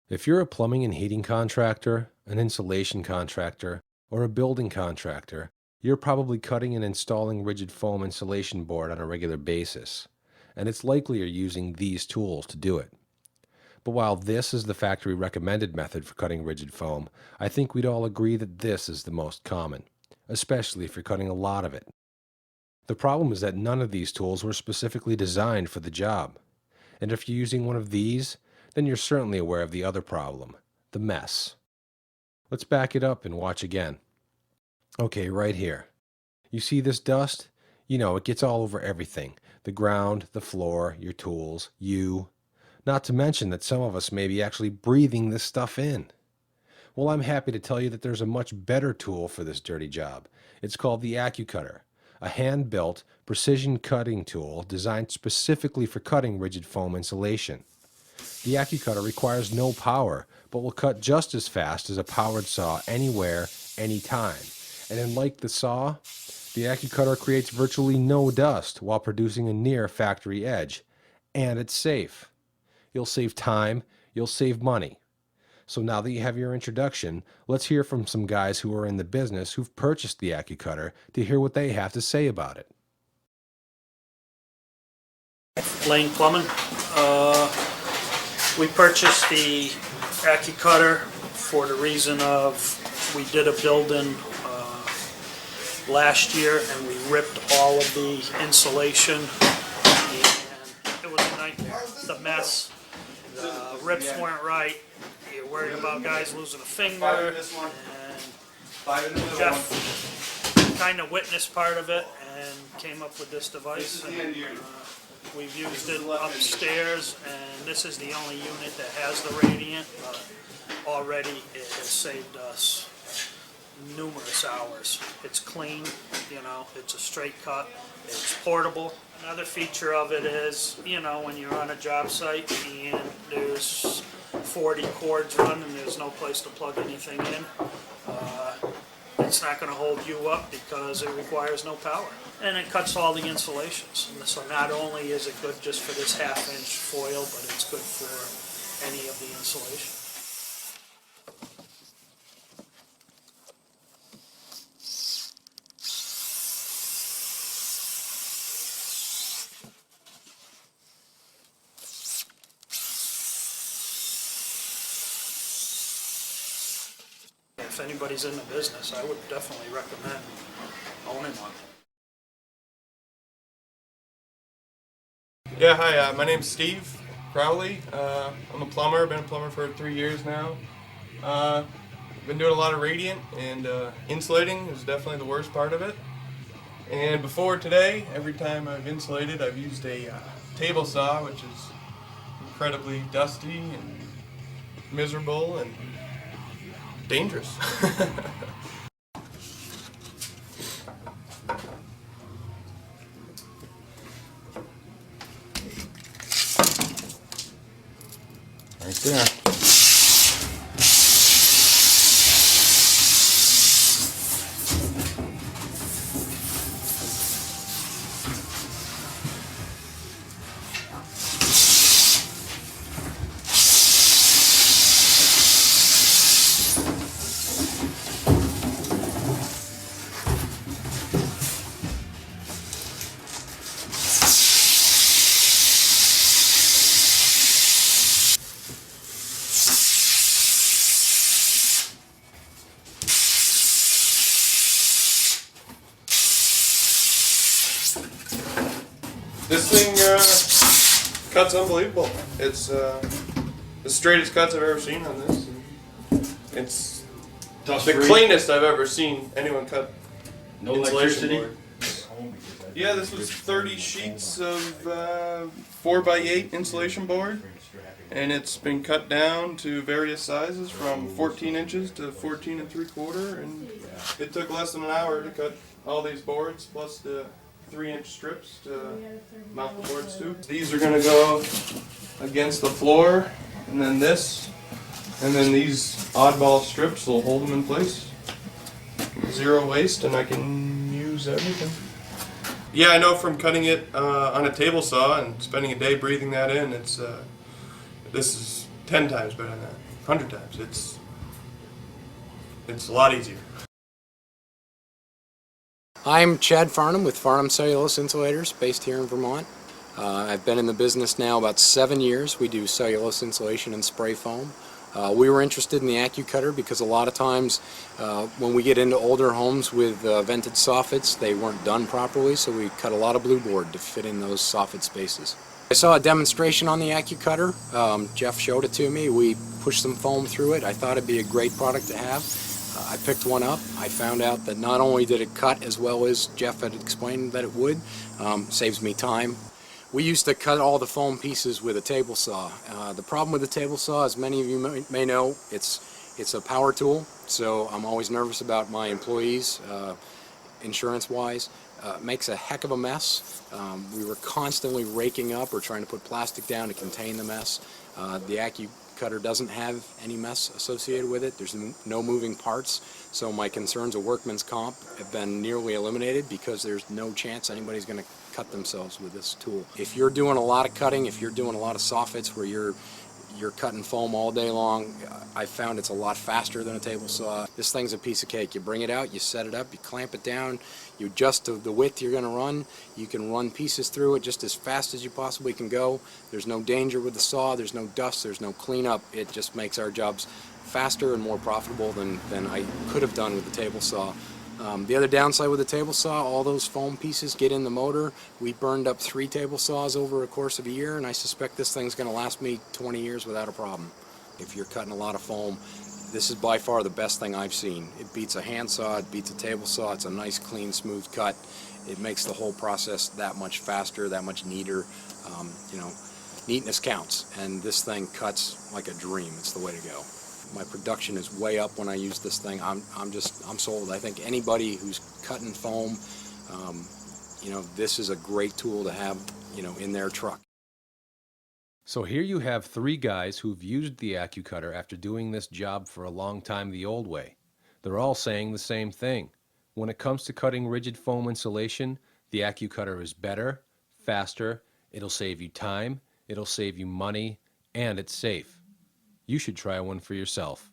If you're a plumbing and heating contractor, an insulation contractor, or a building contractor, you're probably cutting and installing rigid foam insulation board on a regular basis, and it's likely you're using these tools to do it. But while this is the factory recommended method for cutting rigid foam, I think we'd all agree that this is the most common, especially if you're cutting a lot of it. The problem is that none of these tools were specifically designed for the job. And if you're using one of these, then you're certainly aware of the other problem, the mess. Let's back it up and watch again. Okay, right here. You see this dust? You know, it gets all over everything. The ground, the floor, your tools, you. Not to mention that some of us may be actually breathing this stuff in. Well, I'm happy to tell you that there's a much better tool for this dirty job. It's called the AccuCutter, a hand-built, precision cutting tool designed specifically for cutting rigid foam insulation. The AccuCutter requires no power, but will cut just as fast as a powered saw anywhere, anytime. And unlike the saw, the AccuCutter creates virtually no dust while producing a near factory edge. And it's safe. You'll save time, you'll save money. So now that you have your introduction, let's hear from some guys who are in the business who've purchased the AccuCutter to hear what they have to say about it. Lane Plumbing. We purchased the AccuCutter for the reason of we did a building last year and we ripped all of the insulation and it was a nightmare. The mess, the rips weren't right, you're worried about guys losing a finger, and Jeff kind of witnessed part of it and came up with this device. And, we've used it upstairs, and this is the only unit that has the radiant, but already it has saved us numerous hours. It's clean, you know, it's a straight cut, it's portable. Another feature of it is, you know, when you're on a job site and there's 40 cords running and there's no place to plug anything in, it's not going to hold you up because it requires no power. And it cuts all the insulations. So not only is it good just for this half-inch foil, but it's good for any of the insulation. If anybody's in the business, I would definitely recommend owning one. Yeah, hi, my name's Steve Crowley. I'm a plumber, been a plumber for 3 years now. Been doing a lot of radiant, and insulating is definitely the worst part of it. And before today, every time I've insulated, I've used a table saw, which is incredibly dusty and miserable and dangerous. Right there. This thing cuts unbelievable. It's the straightest cuts I've ever seen on this. It's the cleanest I've ever seen anyone cut. No insulation electricity? board. Yeah, this was 30 sheets of 4x8 insulation board, and it's been cut down to various sizes from 14 inches to 14 3/4, and it took less than an hour to cut all these boards, plus the 3-inch strips to mount the boards to. These are going to go against the floor, and then this, and then these oddball strips will hold them in place. Zero waste, and I can use everything. Yeah, I know from cutting it on a table saw and spending a day breathing that in, it's this is 10 times better than that. 100 times. It's a lot easier. I'm Chad Farnham with Farnham Cellulose Insulators, based here in Vermont. I've been in the business now about 7 years. We do cellulose insulation and spray foam. We were interested in the AccuCutter because a lot of times when we get into older homes with vented soffits, they weren't done properly, so we cut a lot of blue board to fit in those soffit spaces. I saw a demonstration on the AccuCutter. Jeff showed it to me. We pushed some foam through it. I thought it'd be a great product to have. I picked one up. I found out that not only did it cut as well as Jeff had explained that it would, saves me time. We used to cut all the foam pieces with a table saw. The problem with the table saw, as many of you may know, it's a power tool, so I'm always nervous about my employees, insurance-wise. Makes a heck of a mess. We were constantly raking up or trying to put plastic down to contain the mess. The AccuCutter doesn't have any mess associated with it. There's no moving parts, so my concerns of workman's comp have been nearly eliminated because there's no chance anybody's going to cut themselves with this tool. If you're doing a lot of cutting, if you're doing a lot of soffits where you're cutting foam all day long, I found it's a lot faster than a table saw. This thing's a piece of cake. You bring it out, you set it up, you clamp it down, you adjust to the width you're going to run. You can run pieces through it just as fast as you possibly can go. There's no danger with the saw, there's no dust, there's no cleanup. It just makes our jobs faster and more profitable than I could have done with the table saw. The other downside with the table saw, all those foam pieces get in the motor. We burned up 3 table saws over a course of a year, and I suspect this thing's going to last me 20 years without a problem. If you're cutting a lot of foam, this is by far the best thing I've seen. It beats a hand saw, it beats a table saw. It's a nice, clean, smooth cut. It makes the whole process that much faster, that much neater. You know, neatness counts, and this thing cuts like a dream. It's the way to go. My production is way up when I use this thing. I'm sold. I think anybody who's cutting foam, you know, this is a great tool to have, you know, in their truck. So here you have 3 guys who've used the AccuCutter after doing this job for a long time the old way. They're all saying the same thing. When it comes to cutting rigid foam insulation, the AccuCutter is better, faster, it'll save you time, it'll save you money, and it's safe. You should try one for yourself.